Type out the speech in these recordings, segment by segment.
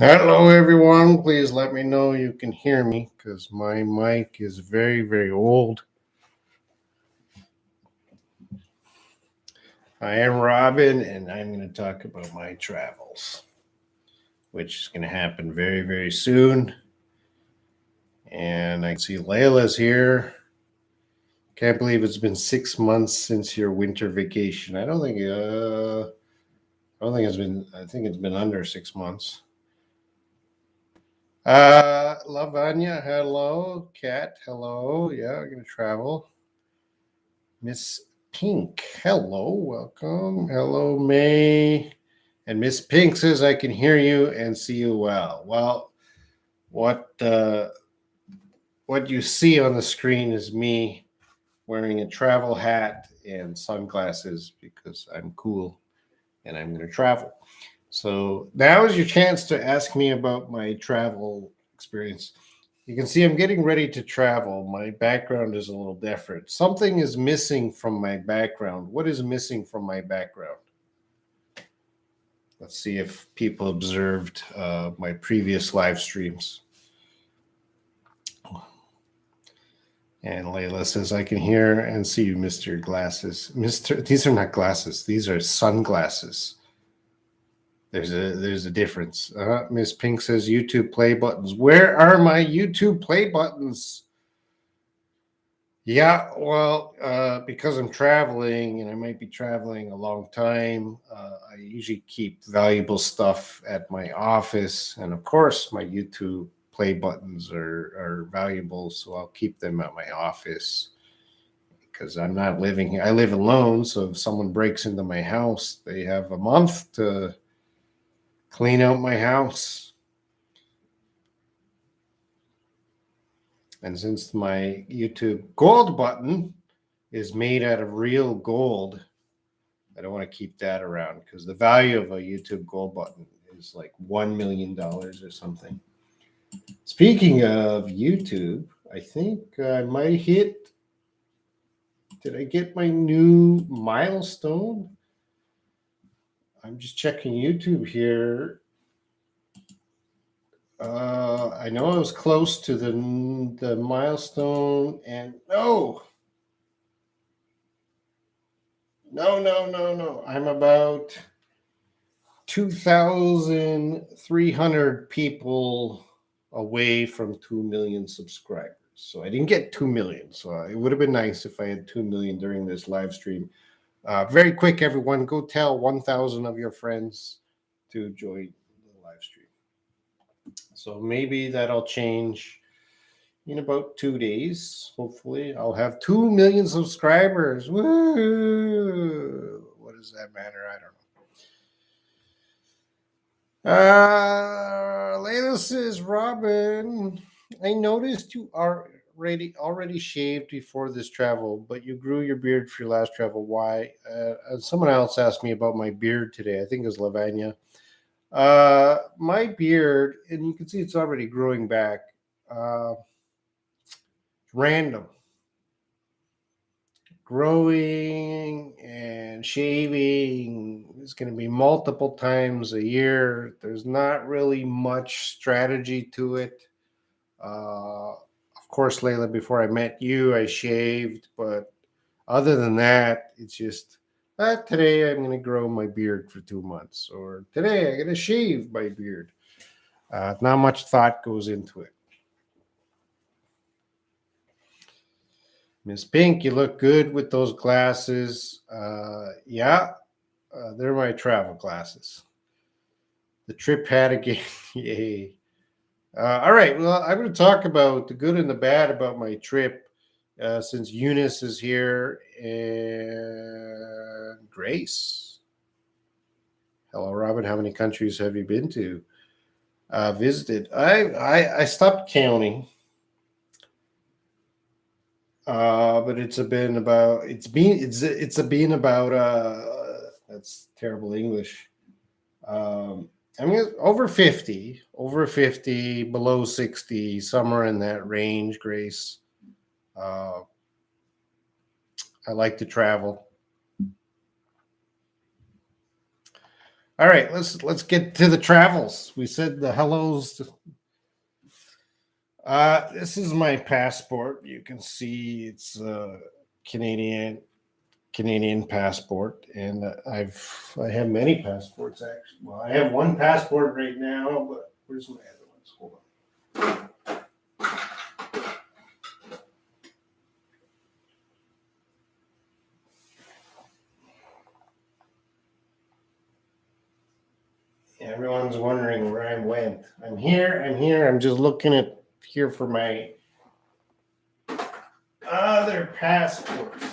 Hello, everyone. Please let me know you can hear me because my mic is very, very old. I am Robin, and I'm going to talk about my travels, which is going to happen very, very soon. And I can see Layla's here. Can't believe it's been 6 months since your winter vacation. I don't think it's been. I think it's been under 6 months. Lavanya, hello. Kat, hello. Yeah, we're gonna travel. Miss Pink, hello, welcome. Hello, May. And Miss Pink says, I can hear you and see you well. Well, what uh, what you see on the screen is me wearing a travel hat and sunglasses because I'm cool and I'm going to travel. So now is your chance to ask me about my travel experience. You can see I'm getting ready to travel. My background is a little different. Something is missing from my background. What is missing from my background? Let's see if people observed my previous live streams. And Layla says, I can hear and see you, Mr. Glasses. These are not glasses, these are sunglasses. There's a difference. Miss Pink says YouTube play buttons. Where are my YouTube play buttons? Yeah, well, because I'm traveling and I might be traveling a long time, I usually keep valuable stuff at my office, and of course, my YouTube play buttons are valuable, so I'll keep them at my office because I'm not living here. I live alone, so if someone breaks into my house, they have a month to clean out my house. And since my YouTube gold button is made out of real gold, I don't want to keep that around because the value of a YouTube gold button is like $1 million or something. Speaking of YouTube, I think I might hit. Did I get my new milestone? I'm just checking YouTube here. I know I was close to the milestone, and no. I'm about 2,300 people away from 2 million subscribers. So I didn't get 2 million. So it would have been nice if I had 2 million during this live stream. Very quick, everyone, go tell 1,000 of your friends to join the live stream. So maybe that'll change in about 2 days. Hopefully, I'll have 2 million subscribers. Woo! What does that matter? I don't know. Layla says, Robin, I noticed you are already shaved before this travel, but you grew your beard for your last travel. Why? Someone else asked me about my beard today. I think it was Lavanya. My beard, and you can see it's already growing back. Uh, Random growing and shaving is going to be multiple times a year. There's not really much strategy to it. Of course, Layla, before I met you, I shaved, but other than that, it's just today I'm going to grow my beard for 2 months, or today I'm going to shave my beard. Not much thought goes into it. Miss Pink, you look good with those glasses. Yeah, they're my travel glasses. The trip had again. Yay. All right. Well, I'm going to talk about the good and the bad about my trip since Eunice is here and Grace. Hello, Robin. How many countries have you been to? Visited. I stopped counting. But it's been about that's terrible English. I mean over 50, below 60, somewhere in that range, Grace. Uh, I like to travel. All right, let's get to the travels. We said the hellos. This is my passport. You can see it's Canadian passport, and I have many passports actually. Well, I have one passport right now, but where's my other ones? Hold on. Everyone's wondering where I went. I'm here. I'm here. I'm just looking at here for my other passports.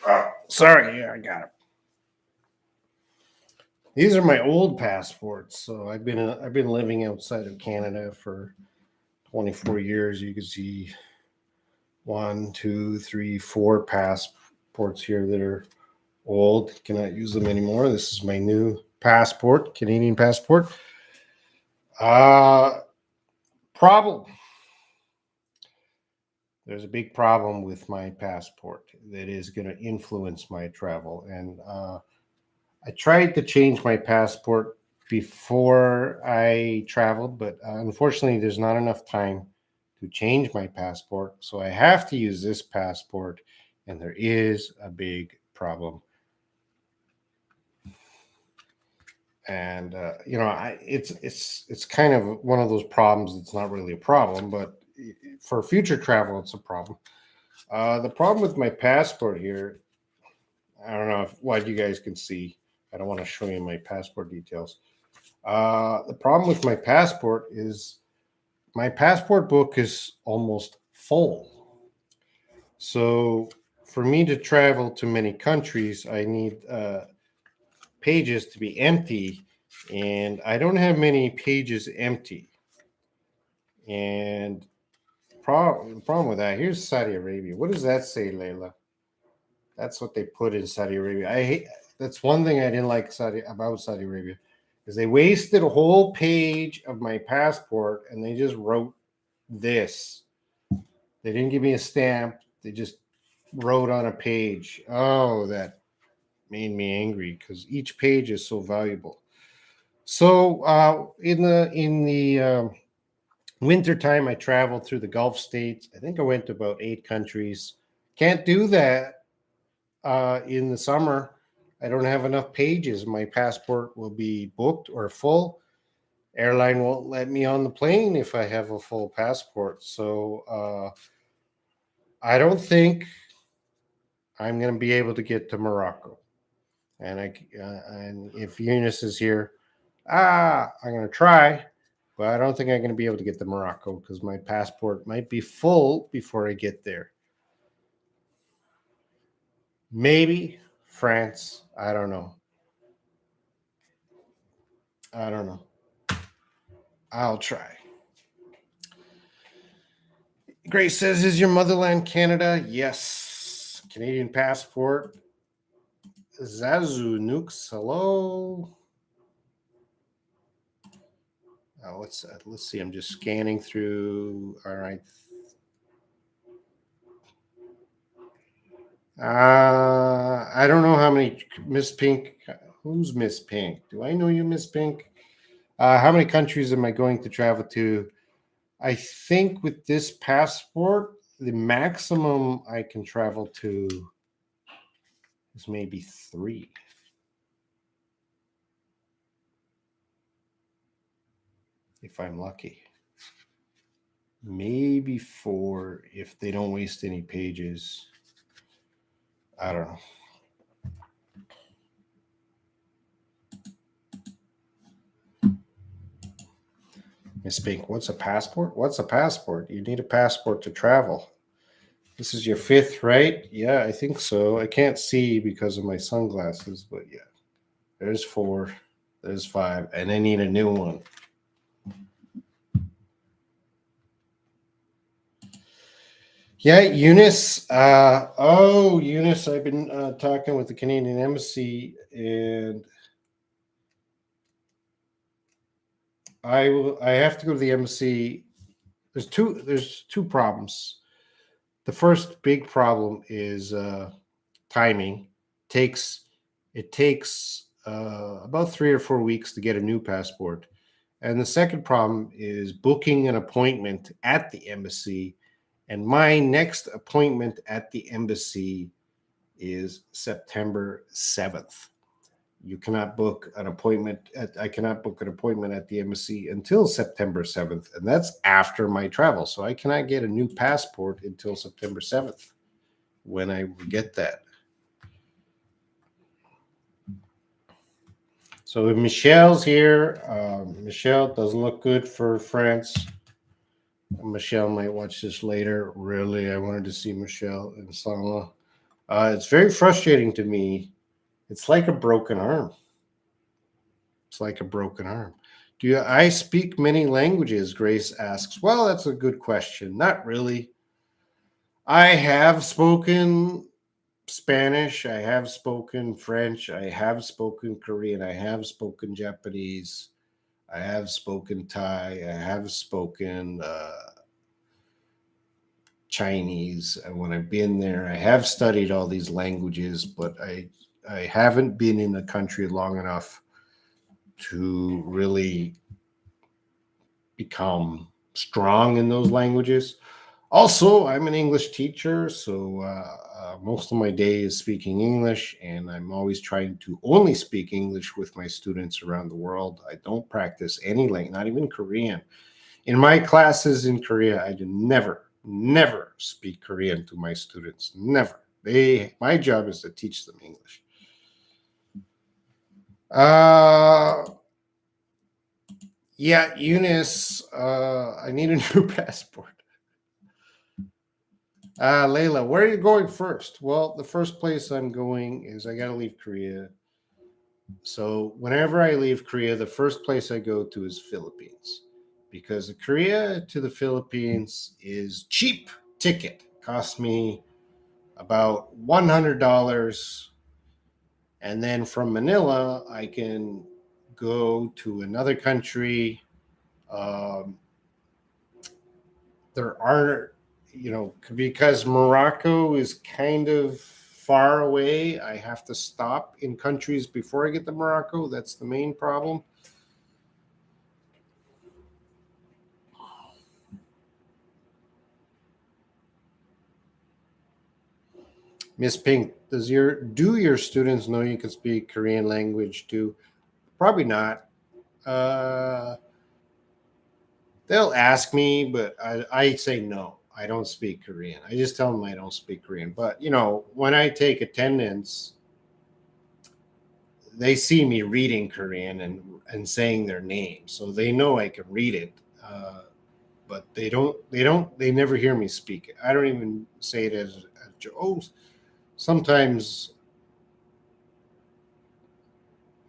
Oh, sorry. Yeah, I got it. These are my old passports. So I've been living outside of Canada for 24 years. You can see one, two, three, four passports here that are old. Cannot use them anymore. This is my new passport, Canadian passport. Uh Problem. There's a big problem with my passport that is going to influence my travel. And I tried to change my passport before I traveled, but unfortunately, there's not enough time to change my passport. So I have to use this passport, and there is a big problem. And it's kind of one of those problems. It's not really a problem, but for future travel, it's a problem. The problem with my passport here, I don't know what you guys can see. I don't want to show you my passport details. The problem with my passport is my passport book is almost full. So for me to travel to many countries, I need pages to be empty, and I don't have many pages empty. And the problem with that, here's Saudi Arabia. What does that say, Layla? That's what they put in Saudi Arabia. I hate. That's one thing I didn't like about Saudi Arabia, is they wasted a whole page of my passport and they just wrote this. They didn't give me a stamp. They just wrote on a page. Oh, that made me angry because each page is so valuable. So in the winter time, I traveled through the Gulf states. I think I went to about 8 countries. Can't do that in the summer. I don't have enough pages. My passport will be booked or full. Airline won't let me on the plane if I have a full passport. So I don't think I'm going to be able to get to Morocco. And if Eunice is here, I'm going to try, but I don't think I'm going to be able to get to Morocco because my passport might be full before I get there. Maybe France. I don't know. I don't know. I'll try. Grace says, "Is your motherland Canada?" Yes. Canadian passport. Zazu Nukes. Hello. Let's see. I'm just scanning through. All right. I don't know how many Miss Pink. Who's Miss Pink? Do I know you, Miss Pink? How many countries am I going to travel to? I think with this passport, the maximum I can travel to is maybe 3. If I'm lucky. Maybe 4 if they don't waste any pages. I don't know. Miss Pink, what's a passport? What's a passport? You need a passport to travel. This is your 5th, right? Yeah, I think so. I can't see because of my sunglasses, but yeah. There's 4. There's 5. And I need a new one. Yeah, Eunice. Eunice, I've been talking with the Canadian Embassy, and I have to go to the embassy. There's two problems. The first big problem is timing. takes it takes about 3 or 4 weeks to get a new passport. And the second problem is booking an appointment at the embassy. And my next appointment at the embassy is September 7th. You cannot book an appointment I cannot book an appointment at the embassy until September 7th, and that's after my travel. So I cannot get a new passport until September 7th when I get that. So if Michelle's here, Michelle doesn't look good for France. Michelle might watch this later. Really, I wanted to see Michelle in Sama. It's very frustrating to me. It's like a broken arm. It's like a broken arm. Do I speak many languages? Grace asks. Well, that's a good question. Not really. I have spoken Spanish. I have spoken French. I have spoken Korean. I have spoken Japanese. I have spoken Thai. I have spoken Chinese. And when I've been there, I have studied all these languages, but I haven't been in a country long enough to really become strong in those languages. Also, I'm an English teacher, so most of my day is speaking English, and I'm always trying to only speak English with my students around the world. I don't practice any language, not even Korean. In my classes in Korea, I do never speak Korean to my students. Never. My job is to teach them English. Yeah, Eunice, I need a new passport. Layla, where are you going first? Well, the first place I'm going is I got to leave Korea. So whenever I leave Korea, the first place I go to is Philippines, because Korea to the Philippines is cheap ticket. Cost me about $100, and then from Manila I can go to another country. There are, because Morocco is kind of far away, I have to stop in countries before I get to Morocco. That's the main problem. Miss Pink, do your students know you can speak Korean language too? Probably not. They'll ask me, but I say no. I don't speak Korean. I just tell them I don't speak Korean. But when I take attendance, they see me reading Korean and saying their name, so they know I can read it. But they never hear me speak it. I don't even say it as oh, sometimes.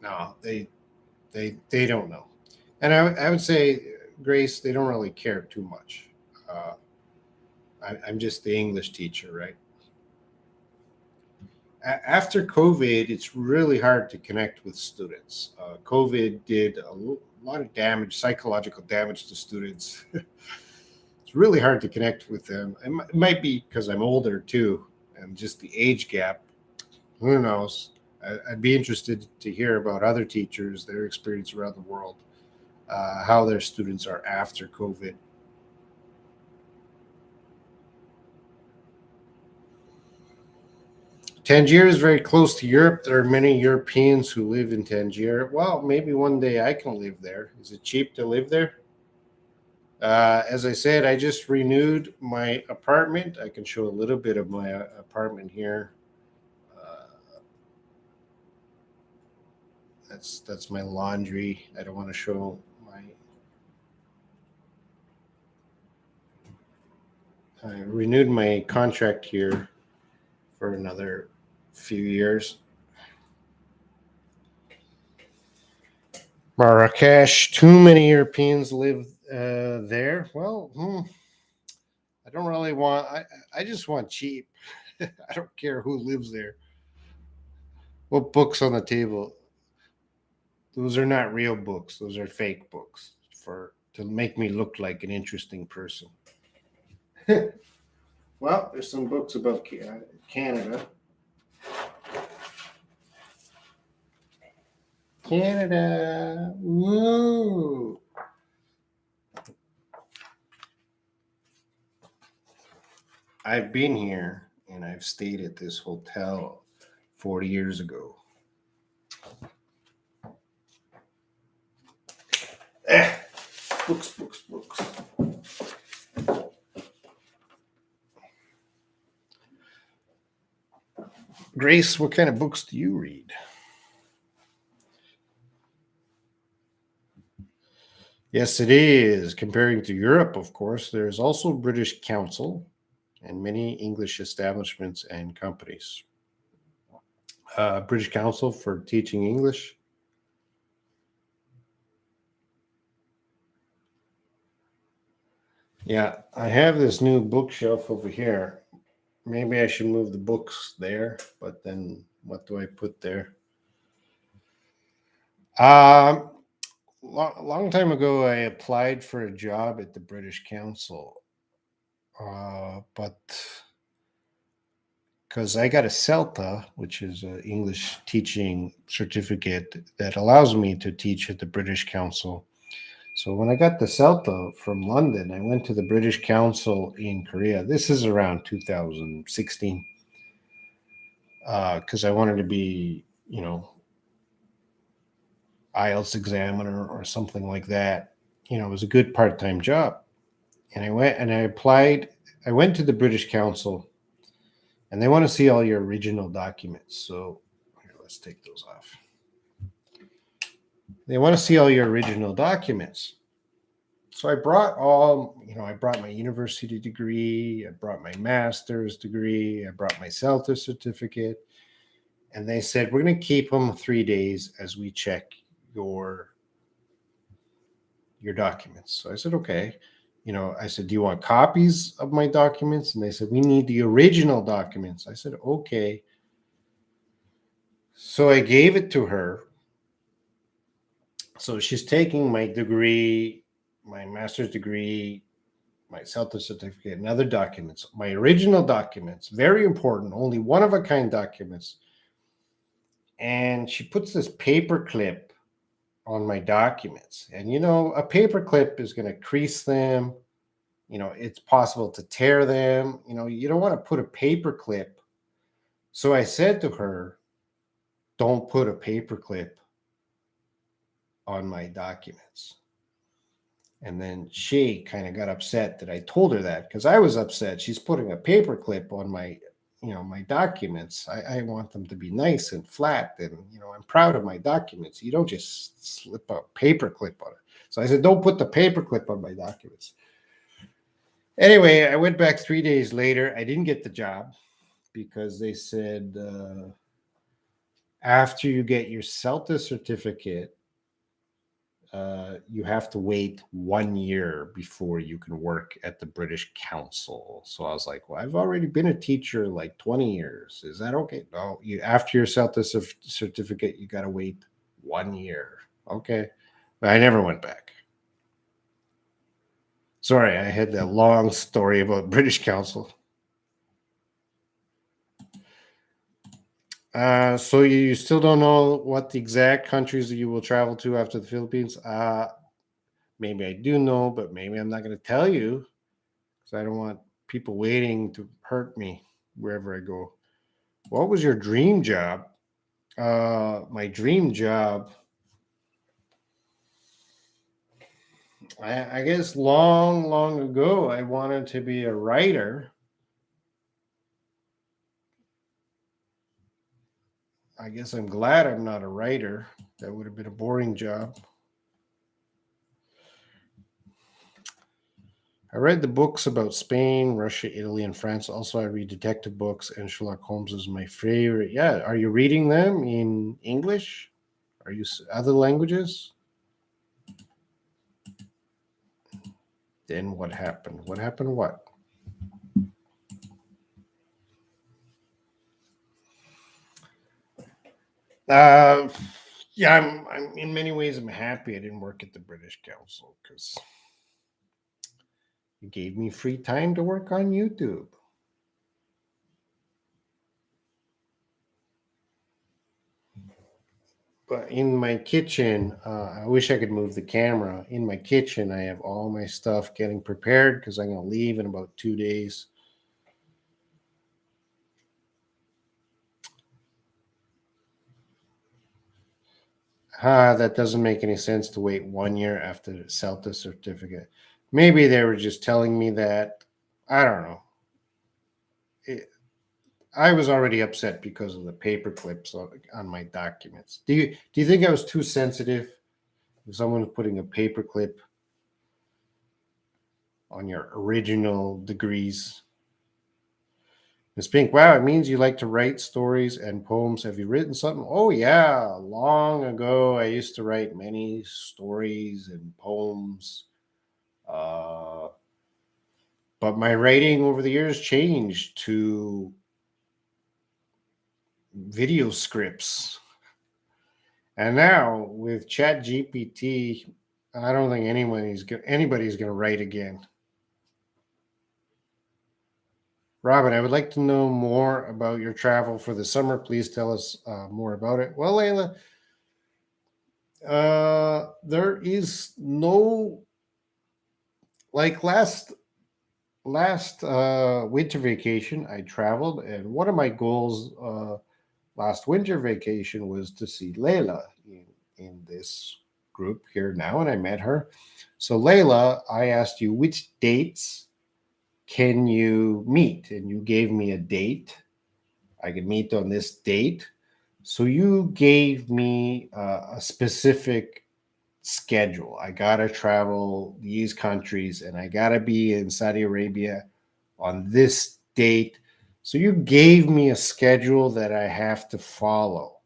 No, they don't know. And I would say, Grace, they don't really care too much. I'm just the English teacher, right? After COVID, it's really hard to connect with students. COVID did a lot of damage, psychological damage to students. It's really hard to connect with them. It might be because I'm older too, and just the age gap. Who knows? I'd be interested to hear about other teachers, their experience around the world, how their students are after COVID. Tangier is very close to Europe. There are many Europeans who live in Tangier. Well, maybe one day I can live there. Is it cheap to live there? As I said, I just renewed my apartment. I can show a little bit of my apartment here. That's my laundry. I don't want to show my. I renewed my contract here for another few years. Marrakesh. Too many Europeans live there. Well, I don't really want. I just want cheap. I don't care who lives there. What books on the table? Those are not real books. Those are fake books for to make me look like an interesting person. Well, there's some books about Canada. Canada. Woo! I've been here and I've stayed at this hotel 40 years ago. Eh, books. Grace, what kind of books do you read? Yes, it is. Comparing to Europe, of course, there's also British Council and many English establishments and companies. British Council for teaching English. Yeah, I have this new bookshelf over here. Maybe I should move the books there, but then what do I put there? Um, long time ago, I applied for a job at the British Council, but because I got a CELTA, which is an English teaching certificate that allows me to teach at the British Council. So when I got the CELTA from London, I went to the British Council in Korea. This is around 2016, because I wanted to be, IELTS examiner or something like that. It was a good part-time job. And I went and I applied. I went to the British Council and they want to see all your original documents. So here, let's take those off. They want to see all your original documents. So I brought my university degree, I brought my master's degree, I brought my CELTA certificate. And they said, we're going to keep them 3 days as we check your documents. So I said, okay. I said, do you want copies of my documents? And they said, we need the original documents. I said, okay. So I gave it to her. So she's taking my degree, my master's degree, my CELTA certificate, and other documents, my original documents, very important, only one of a kind documents. And she puts this paper clip on my documents. And, a paper clip is going to crease them. It's possible to tear them. You don't want to put a paper clip. So I said to her, don't put a paper clip on my documents. And then she kind of got upset that I told her that, because I was upset. She's putting a paper clip on my documents. I want them to be nice and flat, and I'm proud of my documents. You don't just slip a paper clip on it. So I said, don't put the paper clip on my documents. Anyway, I went back 3 days later. I didn't get the job because they said after you get your CELTA certificate, you have to wait 1 year before you can work at the British Council. So I was like, well, I've already been a teacher like 20 years. Is that okay? No, after your CELTA certificate, you got to wait 1 year. Okay. But I never went back. Sorry, I had that long story about British Council. So you still don't know what the exact countries that you will travel to after the Philippines? Maybe I do know, but maybe I'm not going to tell you because I don't want people waiting to hurt me wherever I go. What was your dream job? My dream job, I guess long ago, I wanted to be a writer. I guess I'm glad I'm not a writer. That would have been a boring job. I read the books about Spain, Russia, Italy, and France. Also, I read detective books, and Sherlock Holmes is my favorite. Yeah, are you reading them in English? Are you other languages? Then what happened? What happened? What? Uh, yeah, I'm in many ways. I'm happy I didn't work at the British Council because it gave me free time to work on YouTube. But in my kitchen, I wish I could move the camera. In my kitchen, I have all my stuff getting prepared because I'm going to leave in about 2 days. That doesn't make any sense to wait 1 year after the CELTA certificate. Maybe they were just telling me that. I don't know. I was already upset because of the paper clips on my documents. Do you think I was too sensitive? If someone's putting a paper clip on your original degrees. Miss Pink, wow, it means you like to write stories and poems. Have you written something? Oh, yeah. Long ago, I used to write many stories and poems. Uh, but my writing over the years changed to video scripts. And now with Chat GPT, I don't think anybody's going to write again. Robin, I would like to know more about your travel for the summer. Please tell us more about it. Well, Layla, there is no like last winter vacation. I traveled, and one of my goals last winter vacation was to see Layla in this group here now, and I met her. So, Layla, I asked you which dates can you meet, and you gave me a date. I can meet on this date. So you gave me a specific schedule. I gotta travel these countries, and I gotta be in Saudi Arabia on this date. So you gave me a schedule that I have to follow.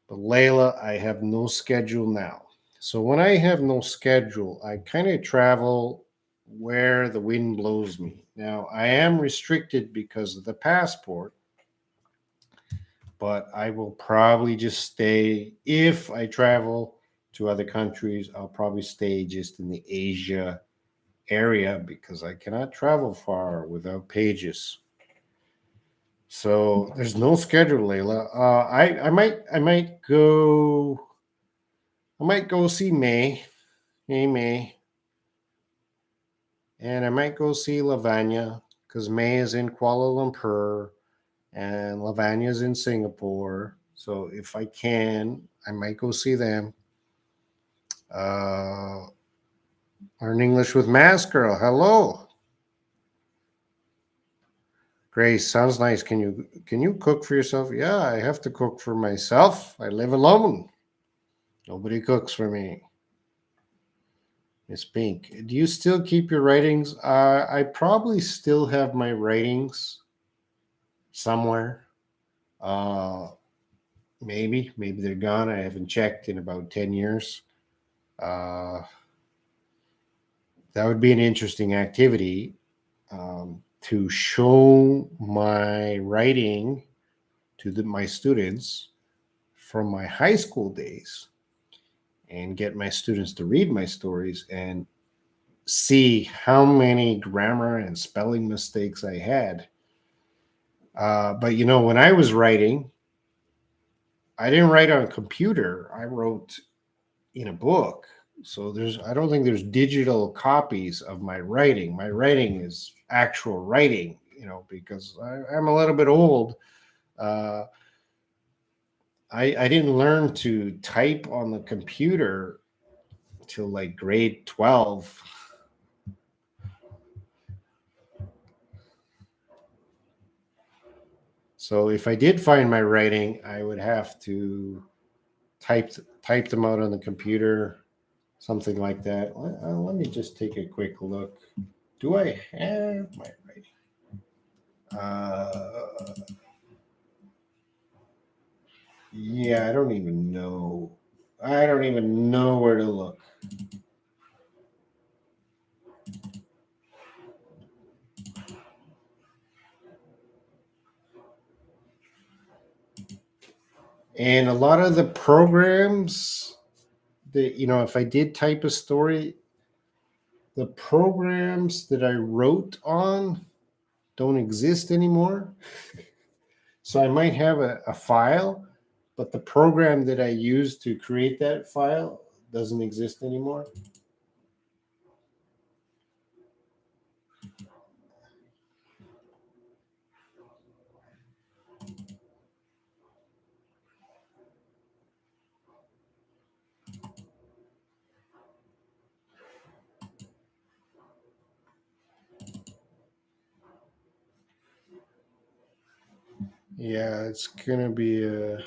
But Layla, I have no schedule now. So when I have no schedule, I kind of travel where the wind blows me. Now, I am restricted because of the passport, but I will probably just stay. If I travel to other countries, I'll probably stay just in the Asia area because I cannot travel far without pages. So there's no schedule, Layla. I might go see May, May, and I might go see Lavanya because May is in Kuala Lumpur and Lavanya is in Singapore. So if I can, I might go see them. Uh, Learn English with Mass Girl. Hello, Grace. Sounds nice. Can you cook for yourself? Yeah, I have to cook for myself. I live alone. Nobody cooks for me. Miss Pink, do you still keep your writings? I probably still have my writings somewhere. Uh, maybe they're gone. I haven't checked in about 10 years. Uh, that would be an interesting activity to show my writing to my students from my high school days and get my students to read my stories and see how many grammar and spelling mistakes I had. But when I was writing, I didn't write on a computer. I wrote in a book. So I don't think there's digital copies of my writing. My writing is actual writing, because I'm a little bit old. Uh, I didn't learn to type on the computer till like grade 12. So if I did find my writing, I would have to type them out on the computer, something like that. Let me just take a quick look. Do I have my writing? Yeah, I don't even know. I don't even know where to look. And a lot of the programs that, if I did type a story, the programs that I wrote on don't exist anymore. So I might have a file, but the program that I used to create that file doesn't exist anymore. Yeah, it's gonna be a.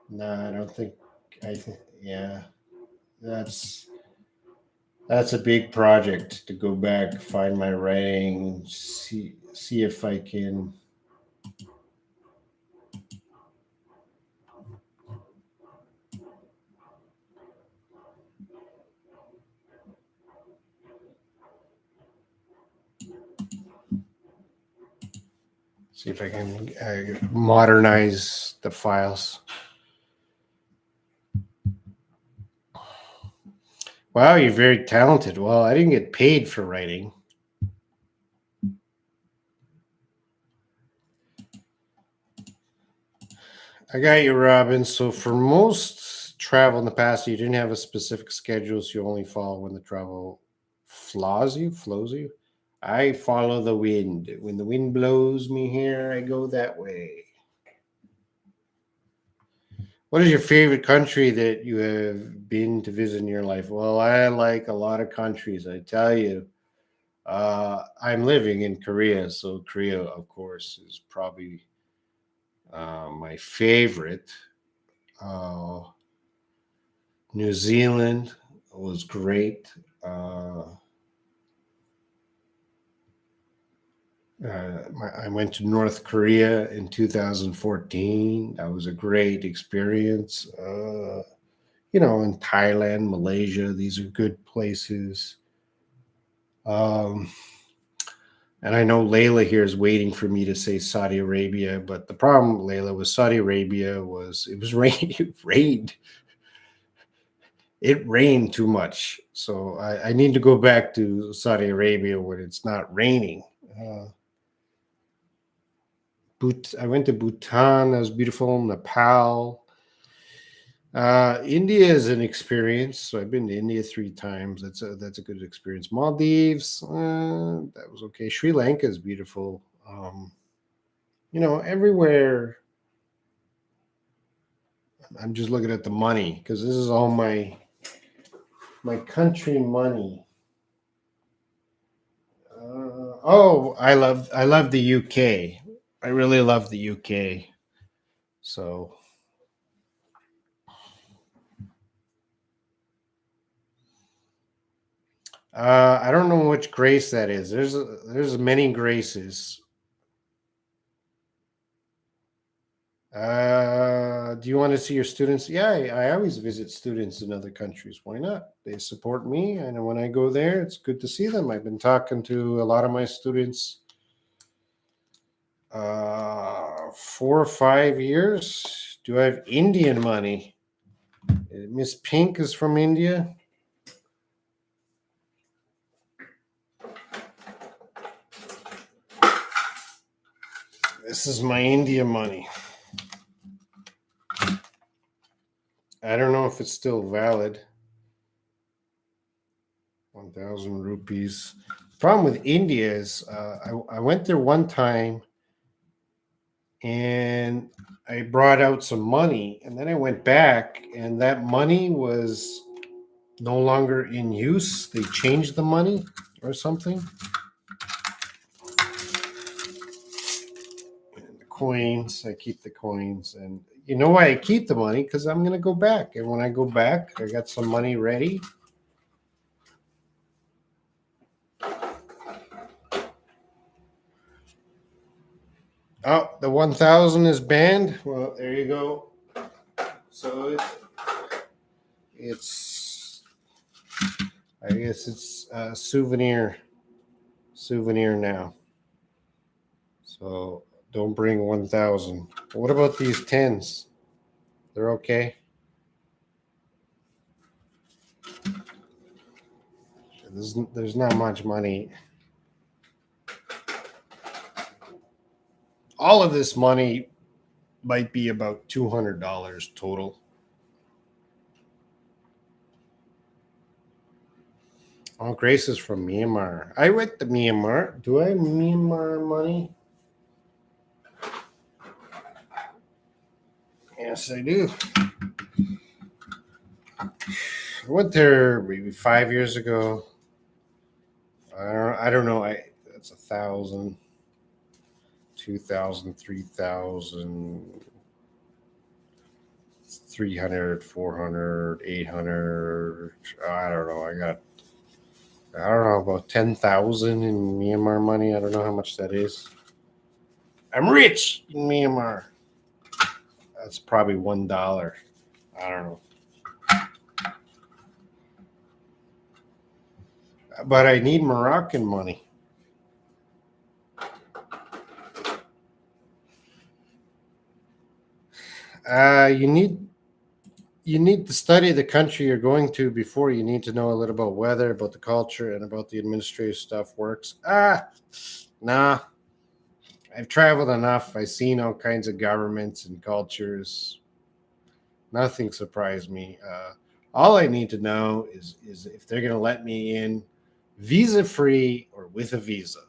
No, I don't think. Yeah, that's that's a big project to go back, find my writing, see if I can. See if I can modernize the files. Wow, you're very talented. Well, I didn't get paid for writing. I got you, Robin. So for most travel in the past, you didn't have a specific schedule, so you only follow when the travel flows you. I follow the wind. When the wind blows me here, I go that way. What is your favorite country that you have been to visit in your life? Well, I like a lot of countries. I tell you, I'm living in Korea, so Korea, of course, is probably my favorite. Uh, New Zealand was great. Uh, I went to North Korea in 2014. That was a great experience. In Thailand, Malaysia, these are good places. Um, and I know Layla here is waiting for me to say Saudi Arabia, but the problem, Layla, with Saudi Arabia was it was rain. It rained. It rained too much, so I need to go back to Saudi Arabia when it's not raining. Uh, I went to Bhutan. That was beautiful. Nepal. India is an experience. So I've been to India 3 times. That's a good experience. Maldives, that was okay. Sri Lanka is beautiful. Everywhere. I'm just looking at the money because this is all my country money. I love the UK. I really love the UK. So I don't know which grace that is. There's many graces. Do you want to see your students? Yeah, I always visit students in other countries. Why not? They support me, and when I go there, it's good to see them. I've been talking to a lot of my students 4 or 5 years. Do I have Indian money? Miss Pink is from India. This is my India money. I don't know if it's still valid. 1,000 rupees. Problem with India is I went there one time and I brought out some money and then I went back and that money was no longer in use. They changed the money or something. And the coins, I keep the coins. And you know why I keep the money? Because I'm going to go back. And when I go back, I got some money ready. Oh, the 1,000 is banned. Well, there you go. So it's I guess it's a souvenir now. So don't bring 1,000. What about these tens? They're okay. There's not much money. All of this money might be about $200 total. Oh, Grace is from Myanmar. I went to Myanmar. Do I have Myanmar money? Yes, I do. I went there maybe 5 years ago. I don't know. That's 1,000, 2,000, 3,000, 300, 400, 800. I don't know. I don't know, about 10,000 in Myanmar money. I don't know how much that is. I'm rich in Myanmar. That's probably $1. I don't know. But I need Moroccan money. You need to study the country you're going to before you need to know a little about weather, about the culture, and about the administrative stuff works. Nah. I've traveled enough. I've seen all kinds of governments and cultures. Nothing surprised me. All I need to know is if they're going to let me in visa free or with a visa.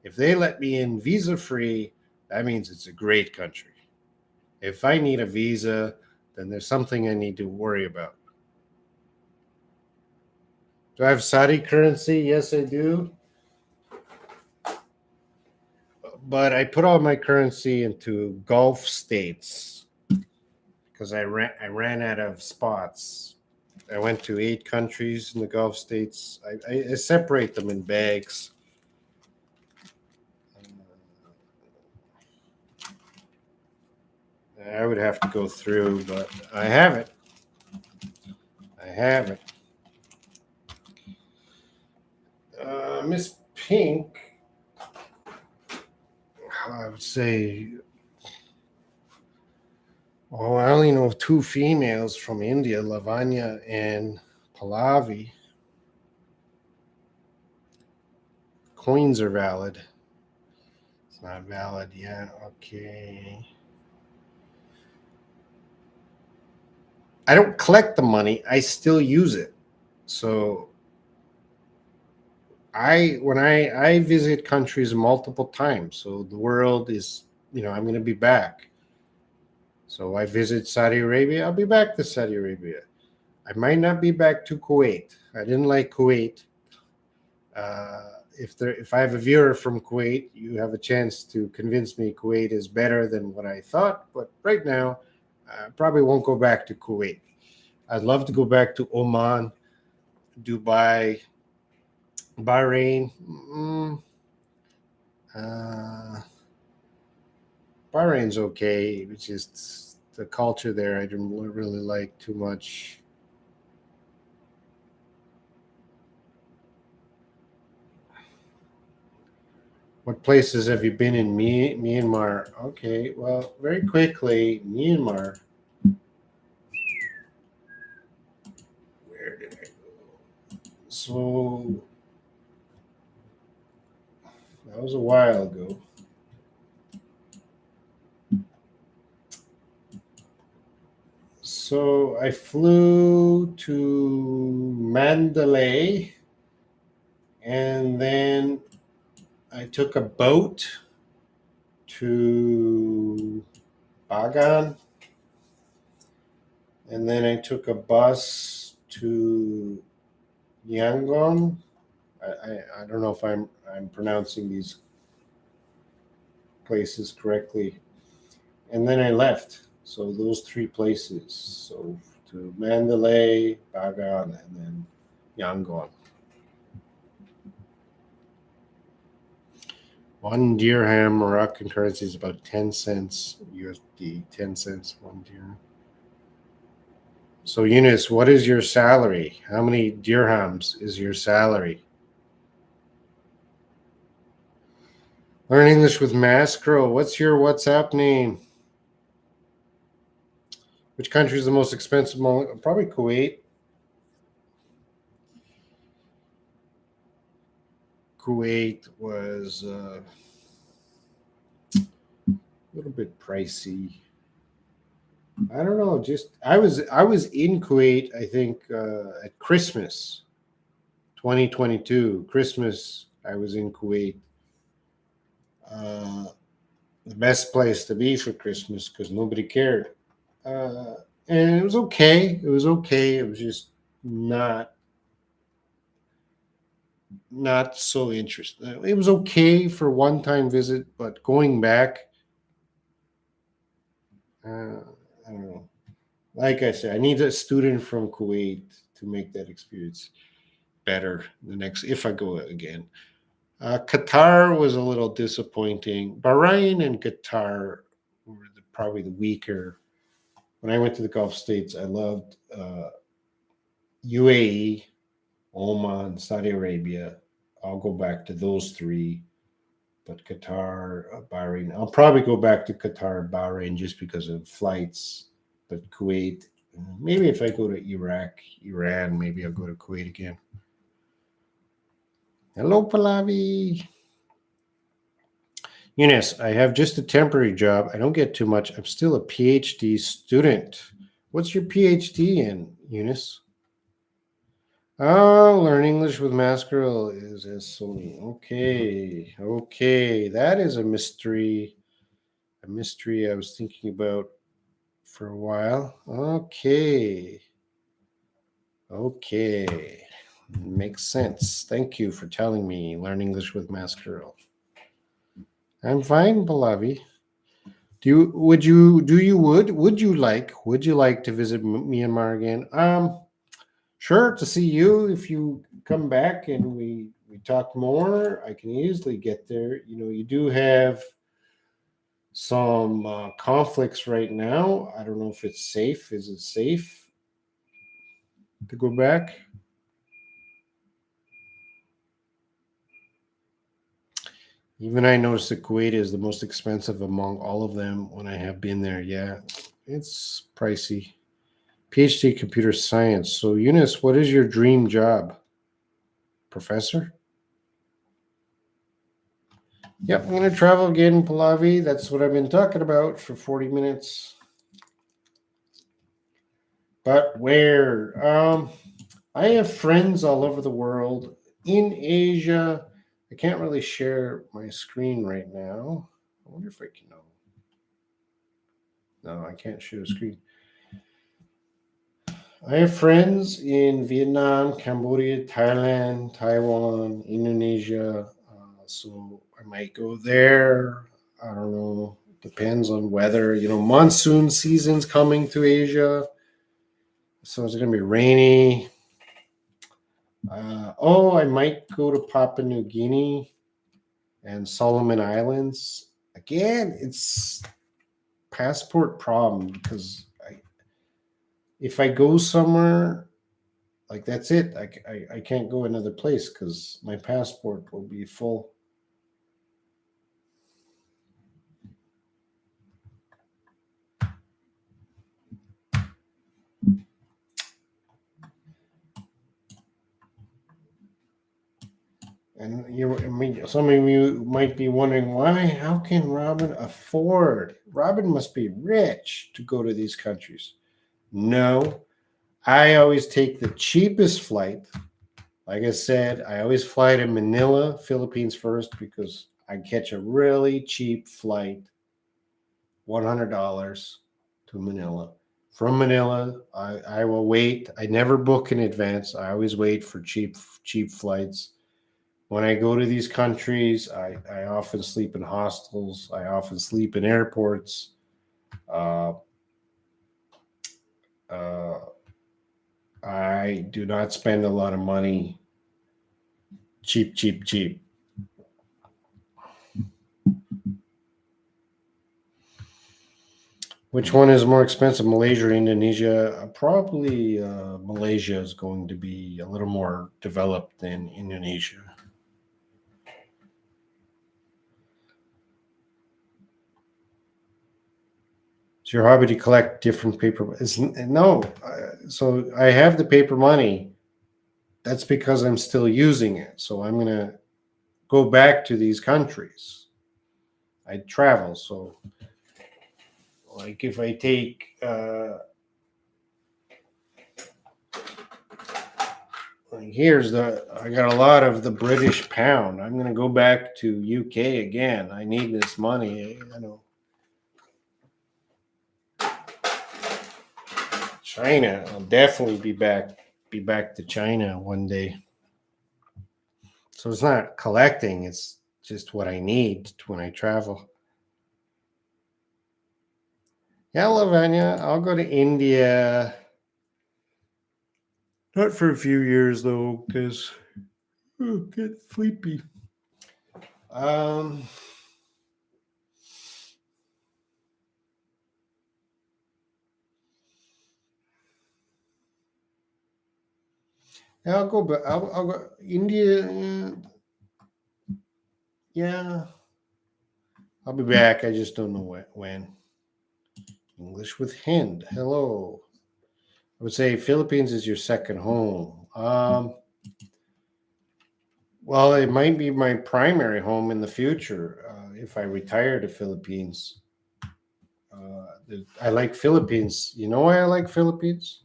If they let me in visa free, that means it's a great country. If I need a visa, then there's something I need to worry about. Do I have Saudi currency? Yes, I do. But I put all my currency into Gulf states because I ran out of spots. I went to 8 countries in the Gulf states. I separate them in bags. I would have to go through, but I have it. I have it. Miss Pink, I would say, oh, I only know 2 females from India, Lavanya and Pallavi. Coins are valid. It's not valid yet. Okay. I don't collect the money. I still use it. So I visit countries multiple times. So the world is, I'm going to be back. So I visit Saudi Arabia. I'll be back to Saudi Arabia. I might not be back to Kuwait. I didn't like Kuwait. If I have a viewer from Kuwait, you have a chance to convince me Kuwait is better than what I thought. But right now, I probably won't go back to Kuwait. I'd love to go back to Oman, Dubai, Bahrain. Bahrain's okay. It's just the culture there I didn't really like too much. What places have you been in Myanmar? Okay, well, very quickly, Myanmar. Where did I go? So that was a while ago. So I flew to Mandalay and then I took a boat to Bagan and then I took a bus to Yangon. I don't know if I'm pronouncing these places correctly. And then I left. So those 3 places. So to Mandalay, Bagan, and then Yangon. 1 dirham Moroccan currency is about 10 cents USD. 10 cents, 1 dirham. So Eunice, what is your salary? How many dirhams is your salary? Learn English with Mascro. What's your WhatsApp name? Which country is the most expensive? Probably Kuwait. Kuwait was A little bit pricey. I don't know. Just I was in Kuwait. I think at Christmas, 2022 Christmas. I was in Kuwait. Uh, the best place to be for Christmas because nobody cared. Uh, and it was okay. It was okay. It was just not so interesting. It was okay for one time visit, but going back, I don't know. Like I said, I need a student from Kuwait to make that experience better the next if I go again. Qatar was a little disappointing. Bahrain and Qatar were probably the weaker. When I went to the Gulf states, I loved UAE, Oman, Saudi Arabia. I'll go back to those three. But Qatar, Bahrain, I'll probably go back to Qatar, Bahrain, just because of flights. But Kuwait, maybe if I go to Iraq, Iran, maybe I'll go to Kuwait again. Hello, Pallavi. Eunice, I have just a temporary job. I don't get too much. I'm still a PhD student. What's your PhD in, Eunice? Oh, learn English with Masquerade is as Sony. Okay, okay, that is a mystery. A mystery I was thinking about for a while. Okay, okay, makes sense. Thank you for telling me. Learn English with Masquerade. I'm fine, Pallavi. Would you like to visit Myanmar again? Sure, to see you. If you come back and we talk more, I can easily get there. You know, you do have some conflicts right now. I don't know if it's safe. Is it safe to go back? Even I noticed that Kuwait is the most expensive among all of them when I have been there. Yeah, it's pricey. PhD computer science. So, Eunice, what is your dream job? Professor? Yep, I'm going to travel again, Pallavi. That's what I've been talking about for 40 minutes. But where? I have friends all over the world. In Asia, I can't really share my screen right now. I wonder if I can. No, I can't share a screen. I have friends in Vietnam, Cambodia, Thailand, Taiwan, Indonesia. So I might go there. I don't know. Depends on weather. You know, monsoon season's coming to Asia. So it's going to be rainy. I might go to Papua New Guinea and Solomon Islands. Again, it's passport problem because if I go somewhere, like that's it. I can't go another place because my passport will be full. And some of you might be wondering why. How can Robin afford? Robin must be rich to go to these countries. No, I always take the cheapest flight. Like I said, I always fly to Manila, Philippines first because I catch a really cheap flight, $100 to Manila. From Manila, I will wait. I never book in advance. I always wait for cheap flights. When I go to these countries, I often sleep in hostels. I often sleep in airports. Uh, uh, I do not spend a lot of money. Cheap, cheap, cheap. Which one is more expensive, Malaysia or Indonesia? Probably Malaysia is going to be a little more developed than Indonesia. It's your hobby to collect different paper. No, so I have the paper money. That's because I'm still using it. So I'm going to go back to these countries. I travel, so Like if I take I got a lot of the British pound. I'm going to go back to UK again. I need this money. China. I'll definitely be back to China one day. So it's not collecting, it's just what I need when I travel. Yeah, Lavanya, I'll go to India. Not for a few years though, because I'll get sleepy. Um yeah, I'll go back. I'll go India. Yeah, I'll be back. I just don't know when. English with Hind. Hello. I would say Philippines is your second home. Well, it might be my primary home in the future if I retire to Philippines. I like Philippines. You know why I like Philippines?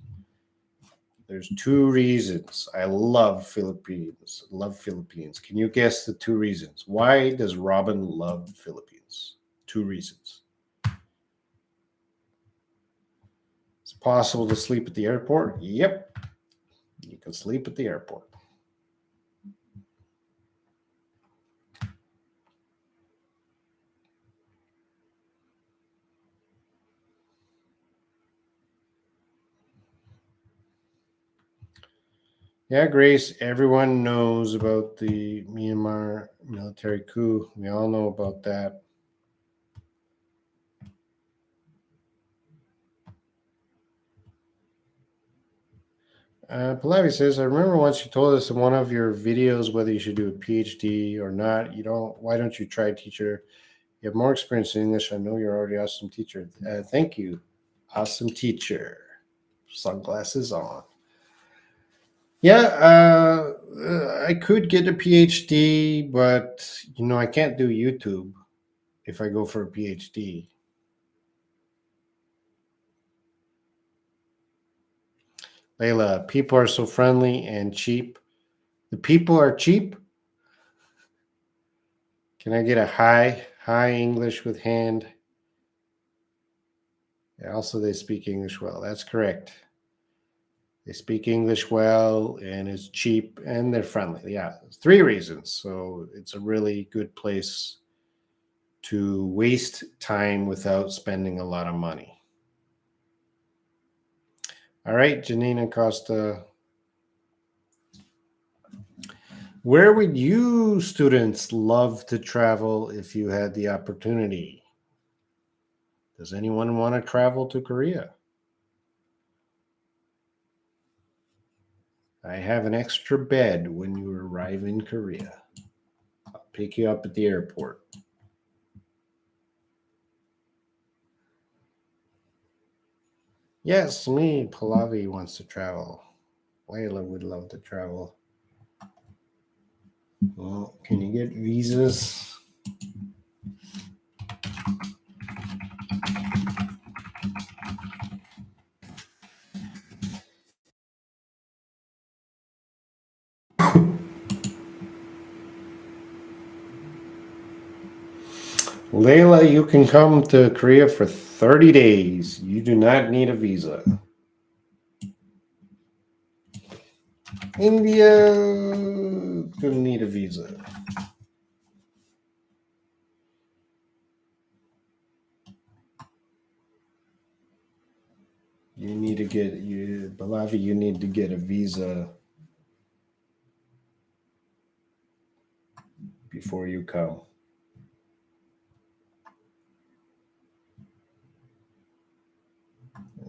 There's two reasons. I love Philippines. Love Philippines. Can you guess the two reasons? Why does Robin love Philippines? Two reasons. It's possible to sleep at the airport. Yep. You can sleep at the airport. Yeah, Grace, everyone knows about the Myanmar military coup. We all know about that. Pallavi says, I remember once you told us in one of your videos whether you should do a PhD or not. You don't. Why don't you try teacher? You have more experience in English. I know you're already an awesome teacher. Thank you. Awesome teacher. Sunglasses on. Yeah, I could get a PhD, but I can't do YouTube if I go for a PhD. Layla, people are so friendly and cheap. The people are cheap. Can I get a high English with Hand? Yeah, also, they speak English well. That's correct. They speak English well and it's cheap and they're friendly. Yeah, three reasons. So it's a really good place to waste time without spending a lot of money. All right, Janina Costa. Where would you students love to travel if you had the opportunity? Does anyone want to travel to Korea? I have an extra bed when you arrive in Korea. I'll pick you up at the airport. Yes, me, Pallavi wants to travel. Layla would love to travel. Well, can you get visas? Layla, you can come to Korea for 30 days. You do not need a visa. India don't need a visa. You need to get Balavi, you need to get a visa before you come.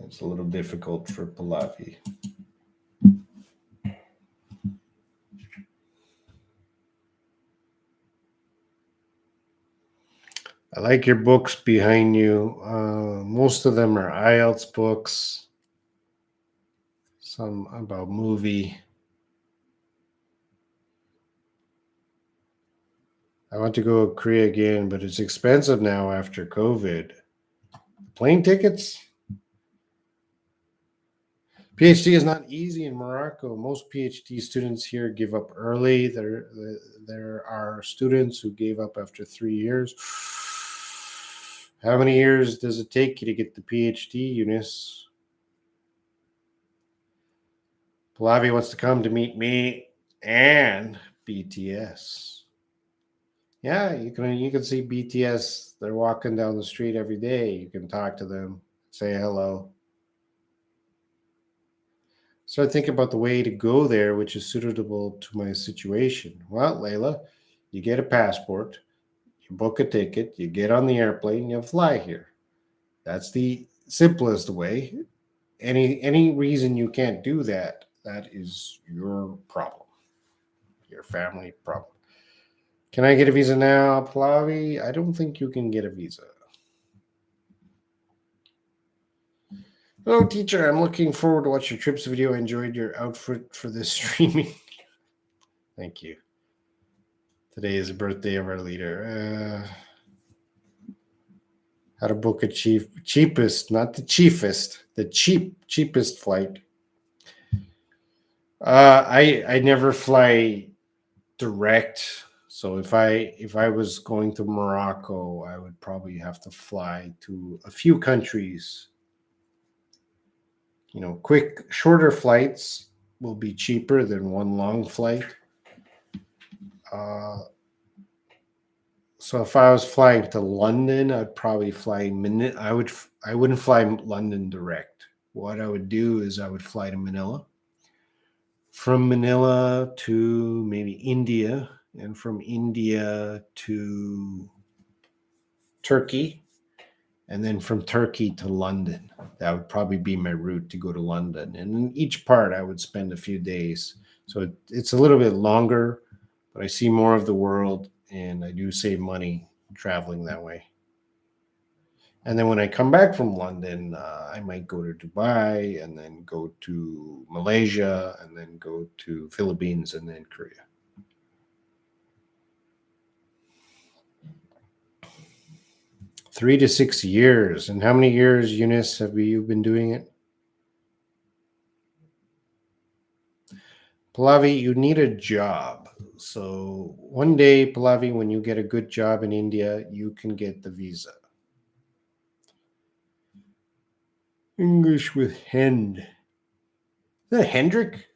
It's a little difficult for Pallavi. I like your books behind you. Most of them are IELTS books, some about movie. I want to go to Korea again, but it's expensive now after COVID. The plane tickets. PhD is not easy in Morocco. Most PhD students here give up early. There are students who gave up after 3 years. How many years does it take you to get the PhD, Eunice? Pallavi wants to come to meet me and BTS. Yeah, you can see BTS. They're walking down the street every day. You can talk to them, say hello. So I think about the way to go there, which is suitable to my situation. Well, Layla, you get a passport, you book a ticket, you get on the airplane, you fly here. That's the simplest way. Any reason you can't do that, that is your problem, your family problem. Can I get a visa now, Pallavi? I don't think you can get a visa. Hello, teacher. I'm looking forward to watch your trips video. I enjoyed your outfit for this streaming. Thank you. Today is the birthday of our leader. How to book a cheapest, not the chiefest, the cheapest flight. I never fly direct. So if I was going to Morocco, I would probably have to fly to a few countries. Quick, shorter flights will be cheaper than one long flight. So if I was flying to London, I'd probably fly I wouldn't fly London direct. What I would do is I would fly to Manila. From Manila to maybe India, and from India to Turkey, and then from Turkey to London. That would probably be my route to go to London. And in each part, I would spend a few days. So it's a little bit longer, but I see more of the world, and I do save money traveling that way. And then when I come back from London, I might go to Dubai, and then go to Malaysia, and then go to Philippines, and then Korea. Three to 6 years. And how many years, Eunice, have you been doing it? Pallavi, you need a job. So one day, Pallavi, when you get a good job in India, you can get the visa. English with Hend. Is that Hendrik?